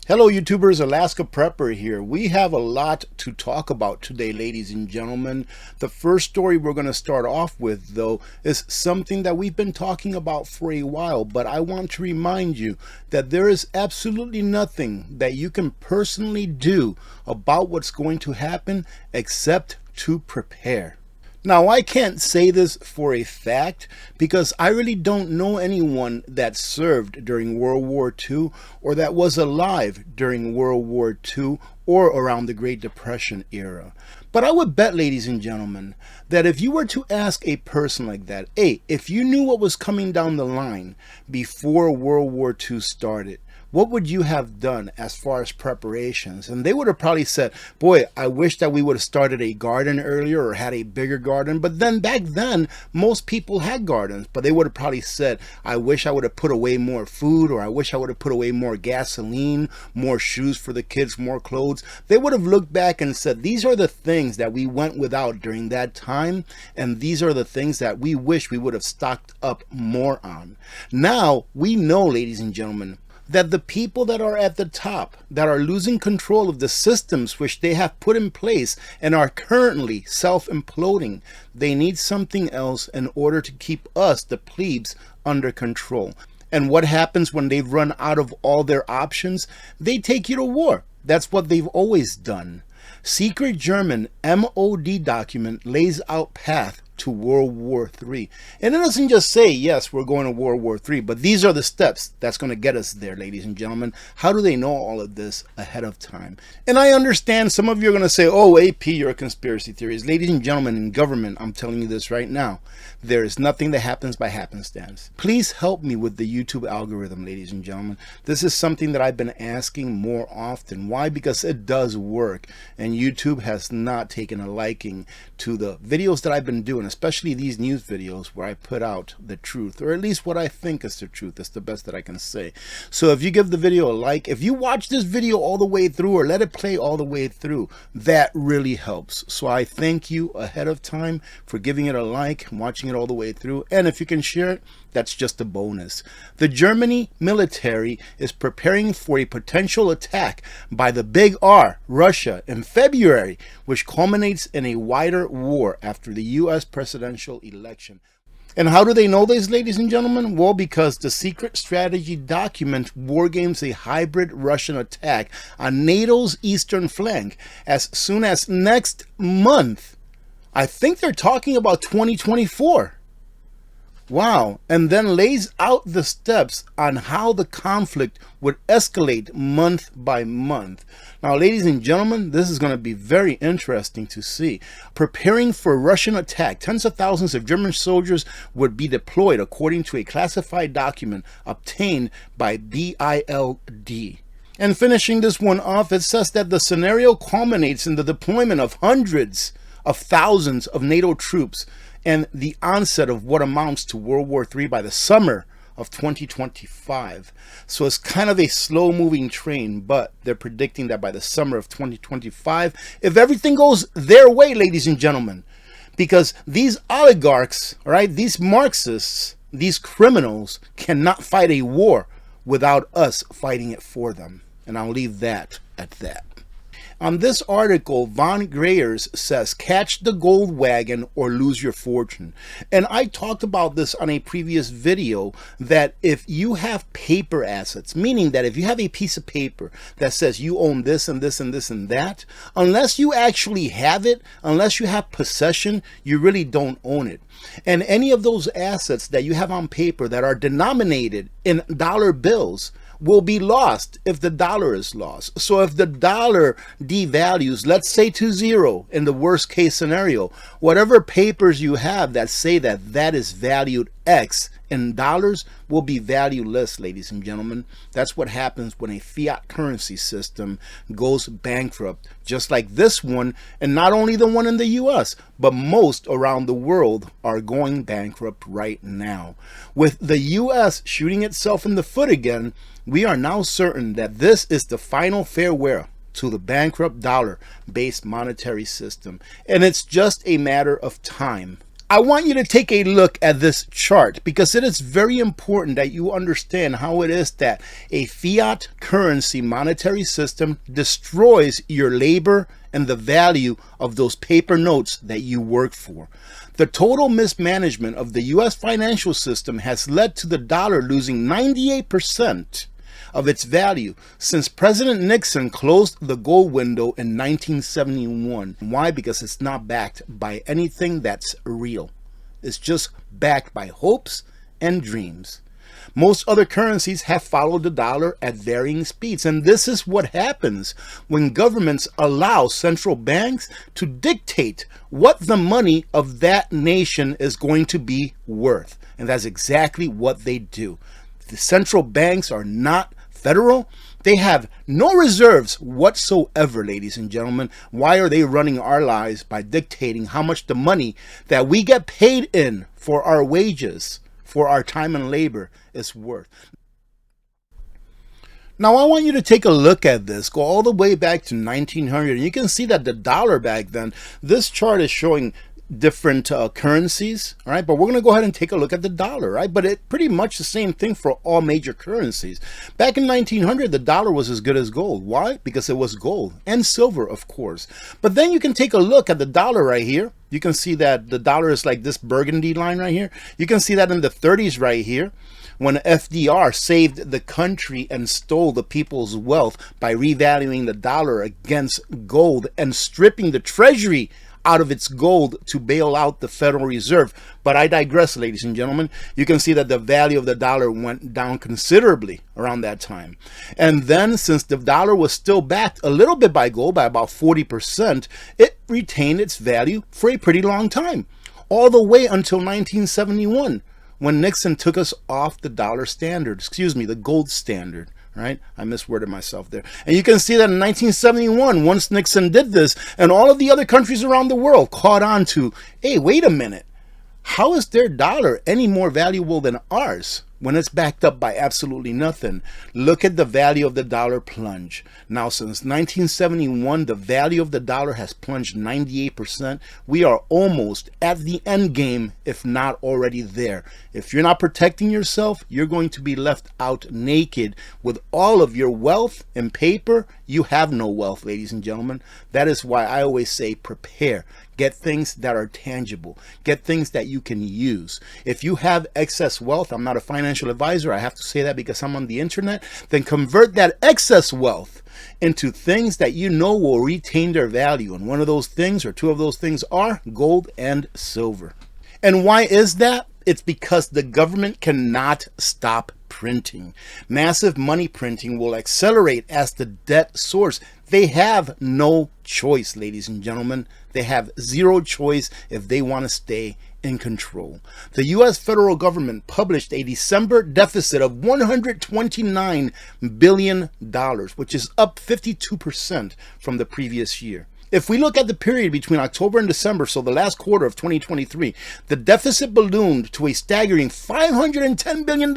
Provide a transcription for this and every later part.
Hello YouTubers, Alaska Prepper here. We have a lot to talk about today, ladies and gentlemen. The first story we're going to start off with, though, is something that we've been talking about for a while, but I want to remind you that there is absolutely nothing that you can personally do about what's going to happen except to prepare. Now, I can't say this for a fact because I really don't know anyone that served during World War II or that was alive during World War II or around the Great Depression era. But I would bet, ladies and gentlemen, that if you were to ask a person like that, hey, if you knew what was coming down the line before World War II started, what would you have done as far as preparations? And they would have probably said, boy, I wish that we would have started a garden earlier or had a bigger garden. But then back then, most people had gardens. But they would have probably said, I wish I would have put away more food, or I wish I would have put away more gasoline, more shoes for the kids, more clothes. They would have looked back and said, these are the things that we went without during that time. And these are the things that we wish we would have stocked up more on. Now, we know, ladies and gentlemen, that the people that are at the top, that are losing control of the systems which they have put in place and are currently self-imploding, they need something else in order to keep us, the plebes, under control. And what happens when they've run out of all their options? They take you to war. That's what they've always done. Secret German MOD document lays out path to World War III. And it doesn't just say, yes, we're going to World War III, but these are the steps that's going to get us there, ladies and gentlemen. How do they know all of this ahead of time? And I understand some of you are going to say, oh, AP, you're a conspiracy theorist. Ladies and gentlemen, in government, I'm telling you this right now. There is nothing that happens by happenstance. Please help me with the YouTube algorithm, ladies and gentlemen. This is something that I've been asking more often. Why? Because it does work. And YouTube has not taken a liking to the videos that I've been doing, especially these news videos where I put out the truth, or at least what I think is the truth. That's the best that I can say. So if you give the video a like, if you watch this video all the way through or let it play all the way through, that really helps. So I thank you ahead of time for giving it a like and watching it all the way through. And if you can share it, that's just a bonus. The Germany military is preparing for a potential attack by the Big R, Russia, in February, which culminates in a wider war after the U.S. presidential election. And how do they know this, ladies and gentlemen? Well, because the secret strategy document wargames a hybrid Russian attack on NATO's eastern flank as soon as next month. I think they're talking about 2024. Wow. And then lays out the steps on how the conflict would escalate month by month. Now, ladies and gentlemen, this is going to be very interesting to see. Preparing for Russian attack, tens of thousands of German soldiers would be deployed according to a classified document obtained by BILD. And finishing this one off, it says that the scenario culminates in the deployment of hundreds of thousands of NATO troops and the onset of what amounts to World War III by the summer of 2025. So it's kind of a slow-moving train, but they're predicting that by the summer of 2025, if everything goes their way, ladies and gentlemen, because these oligarchs, all right, these Marxists, these criminals cannot fight a war without us fighting it for them. And I'll leave that at that. On this article, Von Greyers says, catch the gold wagon or lose your fortune. And I talked about this on a previous video, that if you have paper assets, meaning that if you have a piece of paper that says you own this and this and this and that, unless you actually have it, unless you have possession, you really don't own it. And any of those assets that you have on paper that are denominated in dollar bills will be lost if the dollar is lost. So if the dollar devalues, let's say to zero in the worst case scenario, whatever papers you have that say that that is valued X in dollars will be valueless, ladies and gentlemen. That's what happens when a fiat currency system goes bankrupt, just like this one, and not only the one in the US, but most around the world are going bankrupt right now. With the US shooting itself in the foot again, we are now certain that this is the final farewell to the bankrupt dollar-based monetary system. And it's just a matter of time I want you to take a look at this chart because it is very important that you understand how it is that a fiat currency monetary system destroys your labor and the value of those paper notes that you work for. The total mismanagement of the U.S. financial system has led to the dollar losing 98% of its value since President Nixon closed the gold window in 1971. Why? Because it's not backed by anything that's real. It's just backed by hopes and dreams. Most other currencies have followed the dollar at varying speeds, and this is what happens when governments allow central banks to dictate what the money of that nation is going to be worth. And that's exactly what they do. The central banks are not federal. They have no reserves whatsoever, ladies and gentlemen. Why are they running our lives by dictating how much the money that we get paid in for our wages, for our time and labor, is worth? Now, I want you to take a look at this. Go all the way back to 1900. And you can see that the dollar back then, this chart is showing different currencies, all right, but we're going to go ahead and take a look at the dollar, right? But it pretty much the same thing for all major currencies. Back in 1900, the dollar was as good as gold. Why? Because it was gold and silver, of course. But then you can take a look at the dollar right here. You can see that the dollar is like this burgundy line right here. You can see that in the 30s right here, when FDR saved the country and stole the people's wealth by revaluing the dollar against gold and stripping the treasury out of its gold to bail out the Federal Reserve. But I digress, ladies and gentlemen. You can see that the value of the dollar went down considerably around that time. And then, since the dollar was still backed a little bit by gold, by about 40%, it retained its value for a pretty long time, all the way until 1971, when Nixon took us off the dollar standard, the gold standard. Right? I misworded myself there. And you can see that in 1971, once Nixon did this, and all of the other countries around the world caught on to, hey, wait a minute, how is their dollar any more valuable than ours when it's backed up by absolutely nothing? Look at the value of the dollar plunge. Now, since 1971, the value of the dollar has plunged 98%. We are almost at the end game, if not already there. If you're not protecting yourself, you're going to be left out naked with all of your wealth in paper. You have no wealth, ladies and gentlemen. That is why I always say prepare. Get things that are tangible. Get things that you can use. If you have excess wealth, I'm not a financial advisor, I have to say that because I'm on the internet, then convert that excess wealth into things that you know will retain their value. And one of those things, or two of those things, are gold and silver. And why is that? It's because the government cannot stop printing. Massive money printing will accelerate as the debt soars. They have no choice, ladies and gentlemen. They have zero choice if they want to stay in control. The U.S. federal government published a December deficit of $129 billion, which is up 52% from the previous year. If we look at the period between October and December, so the last quarter of 2023, the deficit ballooned to a staggering $510 billion.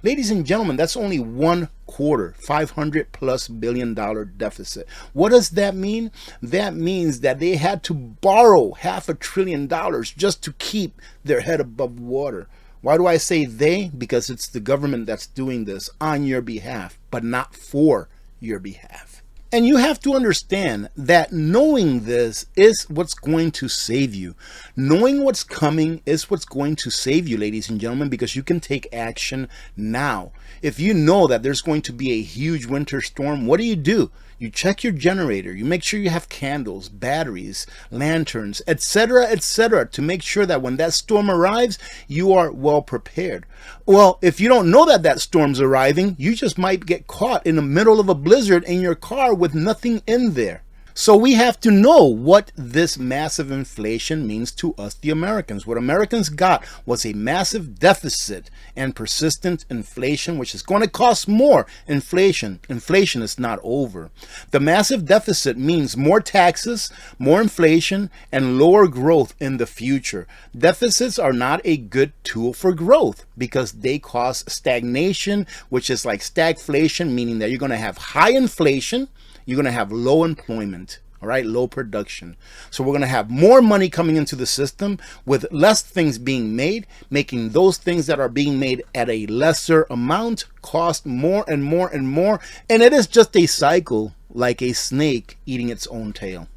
Ladies and gentlemen, that's only one quarter, $500+ billion deficit. What does that mean? That means that they had to borrow $500 billion just to keep their head above water. Why do I say they? Because it's the government that's doing this on your behalf, but not for your behalf. And you have to understand that knowing this is what's going to save you. Knowing what's coming is what's going to save you, ladies and gentlemen, because you can take action now. If you know that there's going to be a huge winter storm, what do? You check your generator. You make sure you have candles, batteries, lanterns, etc., to make sure that when that storm arrives, you are well prepared. Well, if you don't know that that storm's arriving, you just might get caught in the middle of a blizzard in your car with nothing in there. So we have to know what this massive inflation means to us, the Americans. What Americans got was a massive deficit and persistent inflation, which is going to cost more inflation. Inflation is not over. The massive deficit means more taxes, more inflation, and lower growth in the future. Deficits are not a good tool for growth because they cause stagnation, which is like stagflation, meaning that you're going to have high inflation, you're going to have low employment. All right, low production. So we're going to have more money coming into the system with less things being made, making those things that are being made at a lesser amount cost more and more and more. And it is just a cycle, like a snake eating its own tail.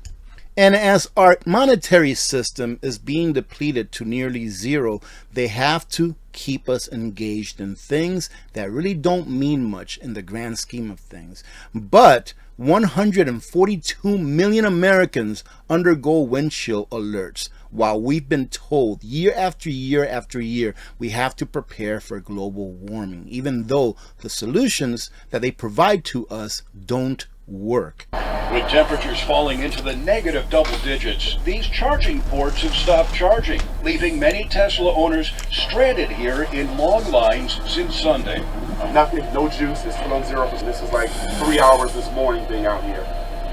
And as our monetary system is being depleted to nearly zero, they have to keep us engaged in things that really don't mean much in the grand scheme of things. But 142 million Americans undergo wind chill alerts, while we've been told year after year after year we have to prepare for global warming, even though the solutions that they provide to us don't work. With temperatures falling into the negative double digits, these charging ports have stopped charging, leaving many Tesla owners stranded here in long lines since Sunday. Nothing, no juice, it's still on 0%. This is like 3 hours this morning being out here,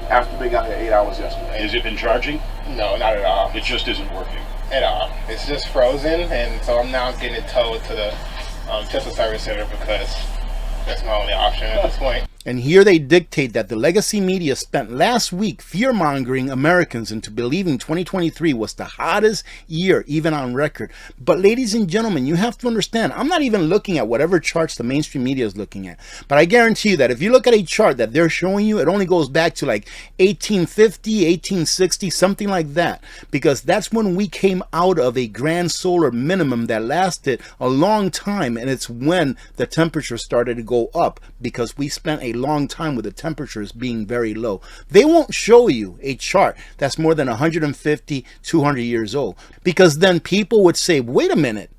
after being out here 8 hours yesterday. Has it been charging? No, not at all. It just isn't working. At all. It's just frozen, and so I'm now getting it towed to the Tesla service center because that's my only option at this point. And here they dictate that the legacy media spent last week fear-mongering Americans into believing 2023 was the hottest year, even on record. But ladies and gentlemen, you have to understand, I'm not even looking at whatever charts the mainstream media is looking at. But I guarantee you that if you look at a chart that they're showing you, it only goes back to like 1850, 1860, something like that. Because that's when we came out of a grand solar minimum that lasted a long time. And it's when the temperature started to go up because we spent a long time with the temperatures being very low. They won't show you a chart that's more than 150, 200 years old, because then people would say, wait a minute,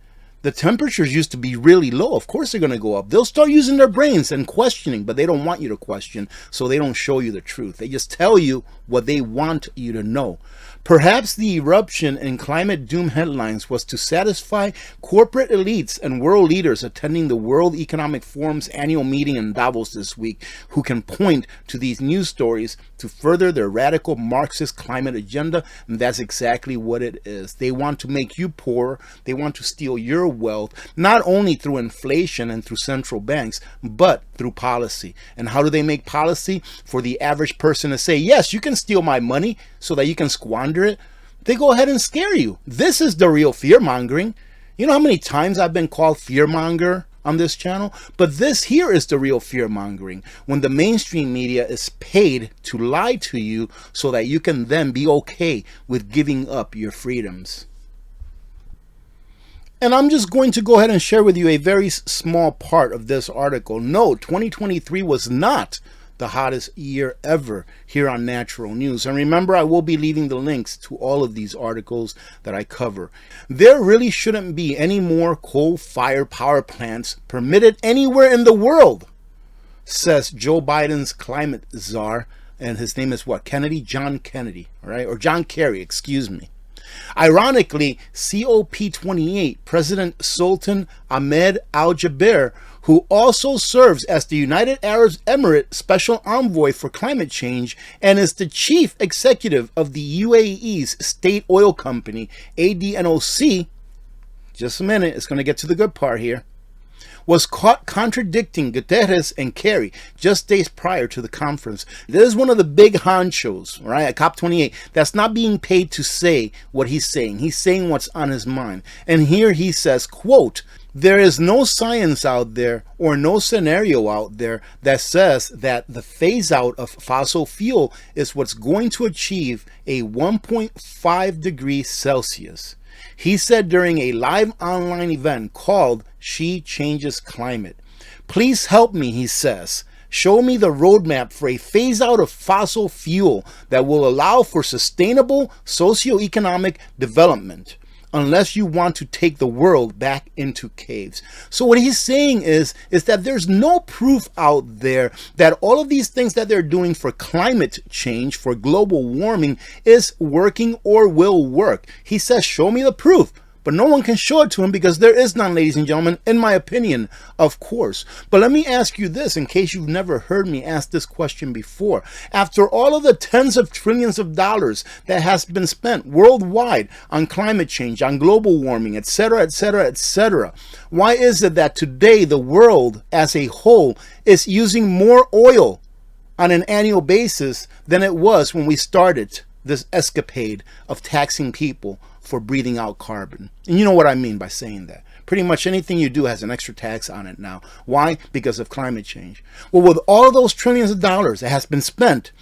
the temperatures used to be really low. Of course they're going to go up. They'll start using their brains and questioning, but they don't want you to question, so they don't show you the truth. They just tell you what they want you to know. Perhaps the eruption in climate doom headlines was to satisfy corporate elites and world leaders attending the World Economic Forum's annual meeting in Davos this week, who can point to these news stories to further their radical Marxist climate agenda. And that's exactly what it is. They want to make you poorer. They want to steal your wealth, not only through inflation and through central banks, but through policy. And how do they make policy? For the average person to say, yes, you can steal my money so that you can squander it. They go ahead and scare you. This is the real fear mongering. You know how many times I've been called fear monger on this channel? But this here is the real fear mongering, when the mainstream media is paid to lie to you so that you can then be okay with giving up your freedoms. And I'm just going to go ahead and share with you a very small part of this article. No, 2023 was not the hottest year ever here on Natural News. And remember, I will be leaving the links to all of these articles that I cover. There really shouldn't be any more coal-fired power plants permitted anywhere in the world, says Joe Biden's climate czar. And his name is what? Kennedy? John Kennedy, all right? Or John Kerry, excuse me. Ironically, COP28 President Sultan Ahmed Al-Jaber, who also serves as the United Arab Emirates Special Envoy for Climate Change and is the chief executive of the UAE's state oil company, ADNOC, just a minute, it's going to get to the good part here, was caught contradicting Guterres and Kerry just days prior to the conference. This is one of the big honchos, right, at COP28, that's not being paid to say what he's saying. He's saying what's on his mind. And here he says, quote, "There is no science out there or no scenario out there that says that the phase out of fossil fuel is what's going to achieve a 1.5 degrees Celsius. He said during a live online event called She Changes Climate. Please help me, he says. Show me the roadmap for a phase out of fossil fuel that will allow for sustainable socioeconomic development, unless you want to take the world back into caves." So what he's saying is that there's no proof out there that all of these things that they're doing for climate change, for global warming, is working or will work. He says, show me the proof. But no one can show it to him because there is none, ladies and gentlemen, in my opinion, of course. But let me ask you this, in case you've never heard me ask this question before. After all of the tens of trillions of dollars that has been spent worldwide on climate change, on global warming, etc., etc., etc., why is it that today the world as a whole is using more oil on an annual basis than it was when we started this escapade of taxing people for breathing out carbon. And you know what I mean by saying that. Pretty much anything you do has an extra tax on it now. Why? Because of climate change. Well, with all of those trillions of dollars that has been spent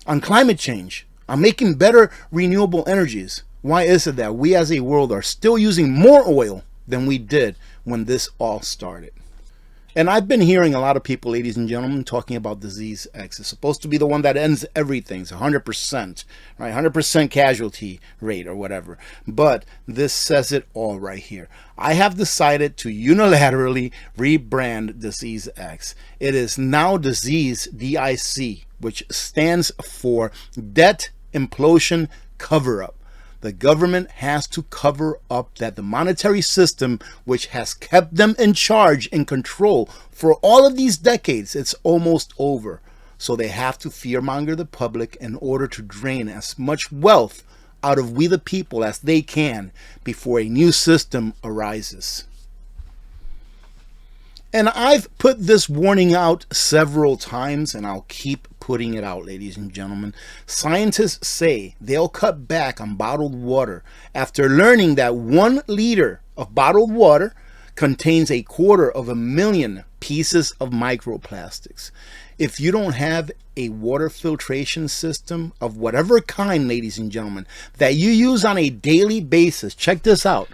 on climate change, on making better renewable energies, why is it that we as a world are still using more oil than we did when this all started? And I've been hearing a lot of people, ladies and gentlemen, talking about disease X. It's supposed to be the one that ends everything. It's 100%, right? 100% casualty rate or whatever. But this says it all right here. I have decided to unilaterally rebrand disease X. It is now disease DIC, which stands for Debt Implosion Cover-Up. The government has to cover up that the monetary system, which has kept them in charge and control for all of these decades, it's almost over. So they have to fearmonger the public in order to drain as much wealth out of we the people as they can before a new system arises. And I've put this warning out several times, and I'll keep putting it out, ladies and gentlemen. Scientists say they'll cut back on bottled water after learning that 1 liter of bottled water contains 250,000 pieces of microplastics. If you don't have a water filtration system of whatever kind, ladies and gentlemen, that you use on a daily basis, check this out.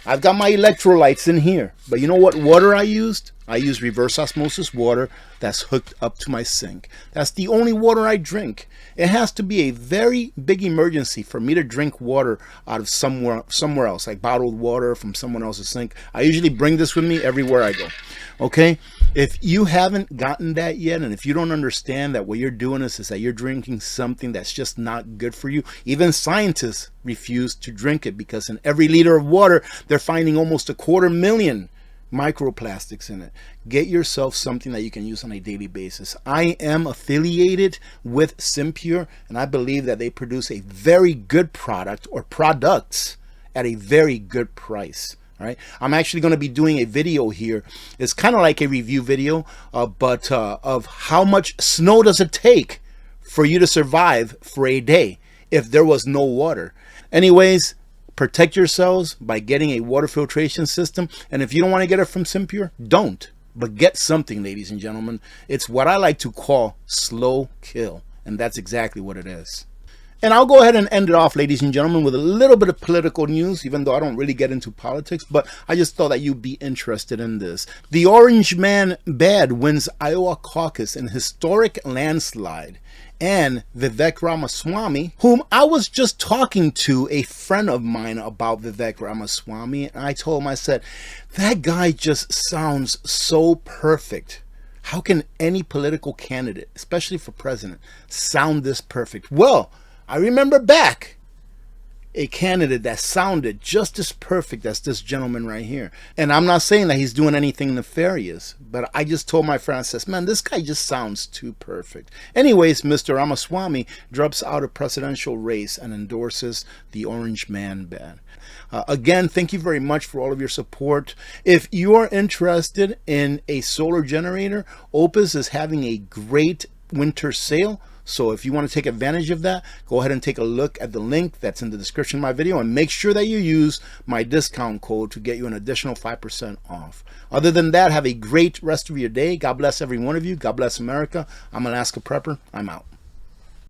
I've got my electrolytes in here, but you know what water I used? I use reverse osmosis water that's hooked up to my sink. That's the only water I drink. It has to be a very big emergency for me to drink water out of somewhere else, like bottled water from someone else's sink. I usually bring this with me everywhere I go. Okay? If you haven't gotten that yet, and if you don't understand that what you're doing is that you're drinking something that's just not good for you, even scientists refuse to drink it because in every liter of water, they're finding almost 250,000 microplastics in it. Get yourself something that you can use on a daily basis. I am affiliated with Simpure, and I believe that they produce a very good product or products at a very good price. All right, I'm actually going to be doing a video here. It's kind of like a review video, but of how much snow does it take for you to survive for a day if there was no water. Anyways, protect yourselves by getting a water filtration system. And if you don't want to get it from Simpure, don't. But get something, ladies and gentlemen. It's what I like to call slow kill. And that's exactly what it is. And I'll go ahead and end it off, ladies and gentlemen, with a little bit of political news, even though I don't really get into politics, but I just thought that you'd be interested in this. The Orange Man Bad wins Iowa Caucus in historic landslide. And Vivek Ramaswamy, whom I was just talking to a friend of mine about Vivek Ramaswamy, and I told him, I said, that guy just sounds so perfect. How can any political candidate, especially for president, sound this perfect? Well, I remember back a candidate that sounded just as perfect as this gentleman right here. And I'm not saying that he's doing anything nefarious, but I just told my friend, I says, man, this guy just sounds too perfect. Anyways, Mr. Ramaswamy drops out of presidential race and endorses the Orange Man ban. Again, thank you very much for all of your support. If you are interested in a solar generator, OUPES is having a great winter sale. So if you want to take advantage of that, go ahead and take a look at the link that's in the description of my video and make sure that you use my discount code to get you an additional 5% off. Other than that, have a great rest of your day. God bless every one of you. God bless America. I'm Alaska Prepper. I'm out.